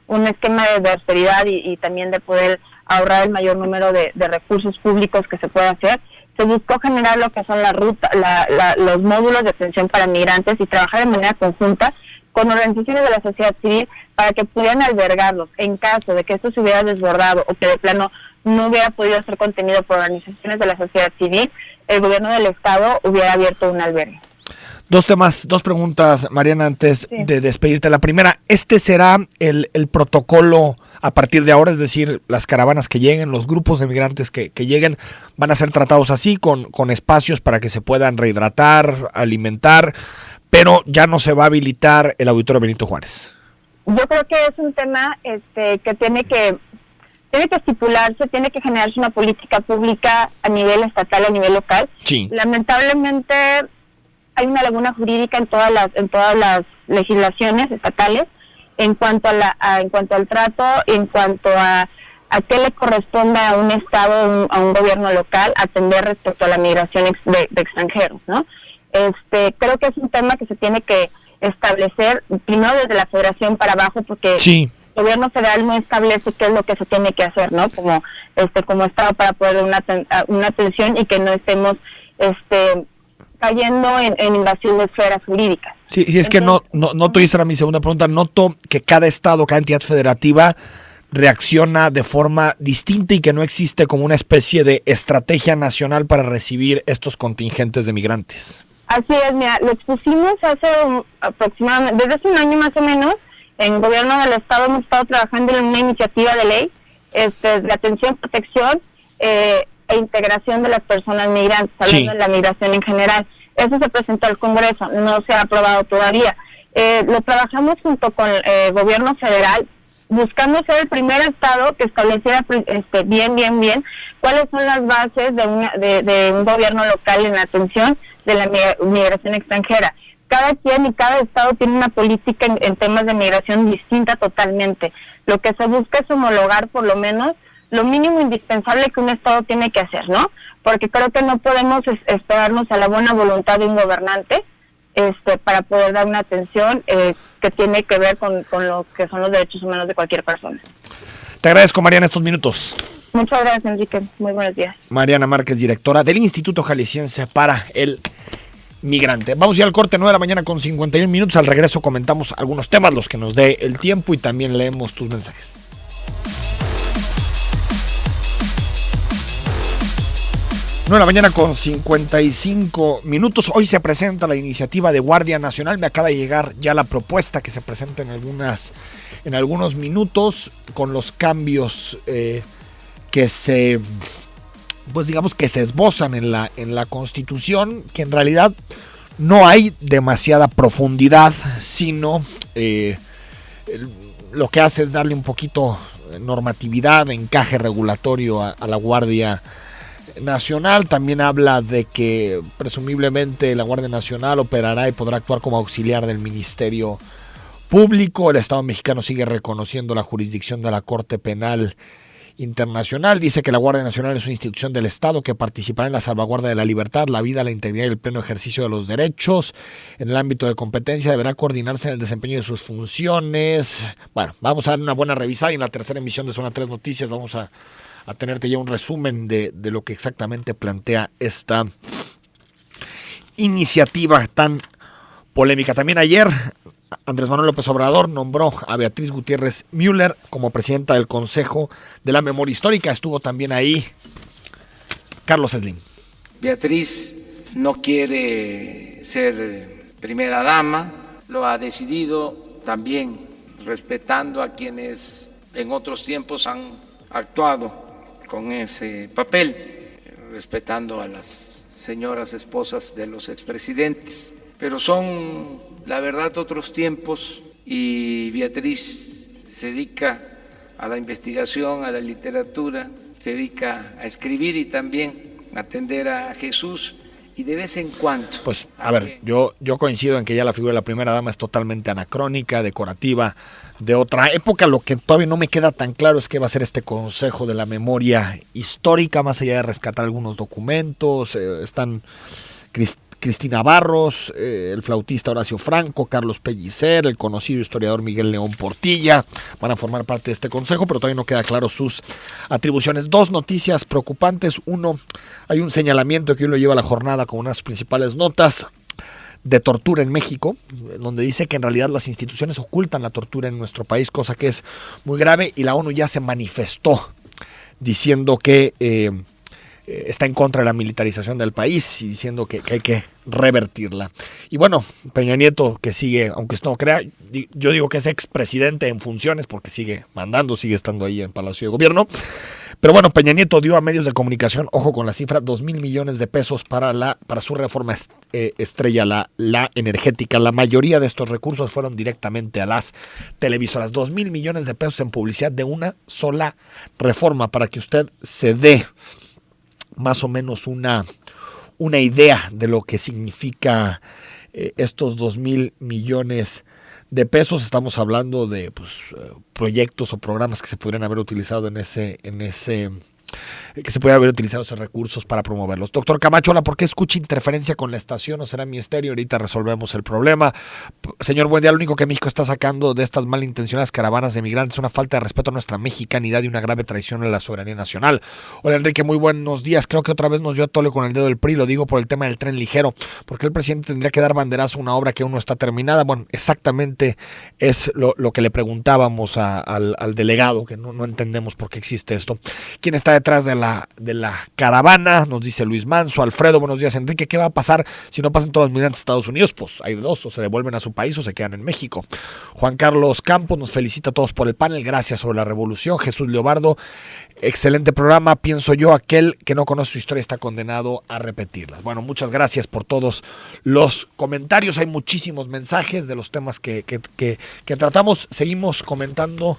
Speaker 7: un esquema de austeridad y también de poder ahorrar el mayor número de recursos públicos que se pueda hacer. Se buscó generar lo que son los módulos de atención para migrantes y trabajar de manera conjunta con organizaciones de la sociedad civil para que pudieran albergarlos en caso de que esto se hubiera desbordado o que de plano no hubiera podido ser contenido por organizaciones de la sociedad civil. El gobierno del Estado hubiera abierto un albergue.
Speaker 1: Dos preguntas, Mariana, antes de despedirte. La primera, ¿será el protocolo a partir de ahora? Es decir, las caravanas que lleguen, los grupos de migrantes que lleguen, ¿van a ser tratados así, con espacios para que se puedan rehidratar, alimentar, pero ya no se va a habilitar el Auditorio Benito Juárez?
Speaker 7: Yo creo que es un tema que tiene que estipularse, tiene que generarse una política pública a nivel estatal, a nivel local.
Speaker 1: Sí.
Speaker 7: Lamentablemente hay una laguna jurídica en todas las legislaciones estatales. en cuanto en cuanto al trato, en cuanto a qué le corresponde a un estado, a un gobierno local atender respecto a la migración de extranjeros, ¿no? Creo que es un tema que se tiene que establecer primero desde la federación para abajo, porque
Speaker 1: sí.
Speaker 7: El gobierno federal no establece qué es lo que se tiene que hacer, ¿no? Como estado para poder dar una atención y que no estemos cayendo en invasión de esferas jurídicas.
Speaker 1: Sí, es que noto, y esa era mi segunda pregunta, noto que cada estado, cada entidad federativa reacciona de forma distinta y que no existe como una especie de estrategia nacional para recibir estos contingentes de migrantes.
Speaker 7: Así es, mira, lo expusimos aproximadamente, desde hace un año más o menos, en el gobierno del estado hemos estado trabajando en una iniciativa de ley de atención, protección e integración de las personas migrantes, hablando de la migración en general. Eso se presentó al Congreso, no se ha aprobado todavía. Lo trabajamos junto con el gobierno federal, buscando ser el primer estado que estableciera bien cuáles son las bases de un gobierno local en la atención de la migración extranjera. Cada quien y cada estado tiene una política en temas de migración distinta totalmente. Lo que se busca es homologar por lo menos lo mínimo indispensable que un estado tiene que hacer, ¿no? Porque creo que no podemos esperarnos a la buena voluntad de un gobernante para poder dar una atención que tiene que ver con lo que son los derechos humanos de cualquier persona.
Speaker 1: Te agradezco, Mariana, estos minutos.
Speaker 7: Muchas gracias, Enrique. Muy buenos días.
Speaker 1: Mariana Márquez, directora del Instituto Jalisciense para el Migrante. Vamos ya al corte, 9 de la mañana con 51 minutos. Al regreso comentamos algunos temas, los que nos dé el tiempo, y también leemos tus mensajes. No de la mañana con 55 minutos. Hoy se presenta la iniciativa de Guardia Nacional. Me acaba de llegar ya la propuesta que se presenta en algunos minutos, con los cambios que se esbozan en la Constitución, que en realidad no hay demasiada profundidad, sino lo que hace es darle un poquito normatividad, encaje regulatorio a la Guardia Nacional. También habla de que presumiblemente la Guardia Nacional operará y podrá actuar como auxiliar del Ministerio Público. El Estado mexicano sigue reconociendo la jurisdicción de la Corte Penal Internacional. Dice que la Guardia Nacional es una institución del Estado que participará en la salvaguarda de la libertad, la vida, la integridad y el pleno ejercicio de los derechos. En el ámbito de competencia deberá coordinarse en el desempeño de sus funciones. Bueno, vamos a dar una buena revisada, y en la tercera emisión de Zona 3 Noticias vamos a tenerte ya un resumen de lo que exactamente plantea esta iniciativa tan polémica. También ayer Andrés Manuel López Obrador nombró a Beatriz Gutiérrez Müller como presidenta del Consejo de la Memoria Histórica. Estuvo también ahí Carlos Slim.
Speaker 8: Beatriz no quiere ser primera dama, lo ha decidido también respetando a quienes en otros tiempos han actuado con ese papel, respetando a las señoras esposas de los expresidentes. Pero son, la verdad, otros tiempos, y Beatriz se dedica a la investigación, a la literatura, se dedica a escribir y también a atender a Jesús, y de vez en cuando...
Speaker 1: Pues, a ver, yo coincido en que ya la figura de la primera dama es totalmente anacrónica, decorativa, de otra época. Lo que todavía no me queda tan claro es qué va a ser este Consejo de la Memoria Histórica, más allá de rescatar algunos documentos. Están Cristina Barros, el flautista Horacio Franco, Carlos Pellicer, el conocido historiador Miguel León Portilla, van a formar parte de este consejo, pero todavía no queda claro sus atribuciones. Dos noticias preocupantes. Uno, hay un señalamiento que hoy lo lleva a la jornada con unas principales notas de tortura en México, donde dice que en realidad las instituciones ocultan la tortura en nuestro país, cosa que es muy grave, y la ONU ya se manifestó diciendo que está en contra de la militarización del país y diciendo que hay que revertirla. Y bueno, Peña Nieto, que sigue, aunque no crea, yo digo que es expresidente en funciones porque sigue mandando, sigue estando ahí en Palacio de Gobierno. Pero bueno, Peña Nieto dio a medios de comunicación, ojo con la cifra, 2,000 millones de pesos para su reforma estrella, la energética. La mayoría de estos recursos fueron directamente a las televisoras. 2,000 millones de pesos en publicidad de una sola reforma, para que usted se dé más o menos una idea de lo que significa estos 2,000 millones de pesos. Estamos hablando de proyectos o programas que se podrían haber utilizado que se puede haber utilizado esos recursos para promoverlos. Doctor Camacho, hola, ¿por qué escucha interferencia con la estación? ¿O será mi estéreo? Ahorita resolvemos el problema. Señor Buendía, lo único que México está sacando de estas malintencionadas caravanas de migrantes es una falta de respeto a nuestra mexicanidad y una grave traición a la soberanía nacional. Hola, Enrique, muy buenos días. Creo que otra vez nos dio a tole con el dedo del PRI, lo digo por el tema del tren ligero. ¿Por qué el presidente tendría que dar banderazo a una obra que aún no está terminada? Bueno, exactamente es lo que le preguntábamos al delegado, que no entendemos por qué existe esto. ¿Quién está detrás de la caravana? Nos dice Luis Manso. Alfredo, buenos días, Enrique. ¿Qué va a pasar si no pasan todos los migrantes a Estados Unidos? Pues hay dos, o se devuelven a su país o se quedan en México. Juan Carlos Campos nos felicita a todos por el panel. Gracias sobre la revolución. Jesús Leobardo, excelente programa. Pienso yo, aquel que no conoce su historia está condenado a repetirla. Bueno, muchas gracias por todos los comentarios. Hay muchísimos mensajes de los temas que tratamos. Seguimos comentando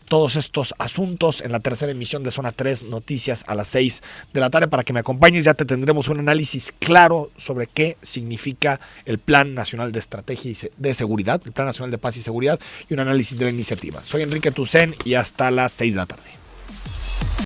Speaker 1: todos estos asuntos en la tercera emisión de Zona 3 Noticias a las 6 de la tarde. Para que me acompañes, ya te tendremos un análisis claro sobre qué significa el Plan Nacional de Estrategia y de Seguridad, el Plan Nacional de Paz y Seguridad, y un análisis de la iniciativa. Soy Enrique Tucen y hasta las 6 de la tarde.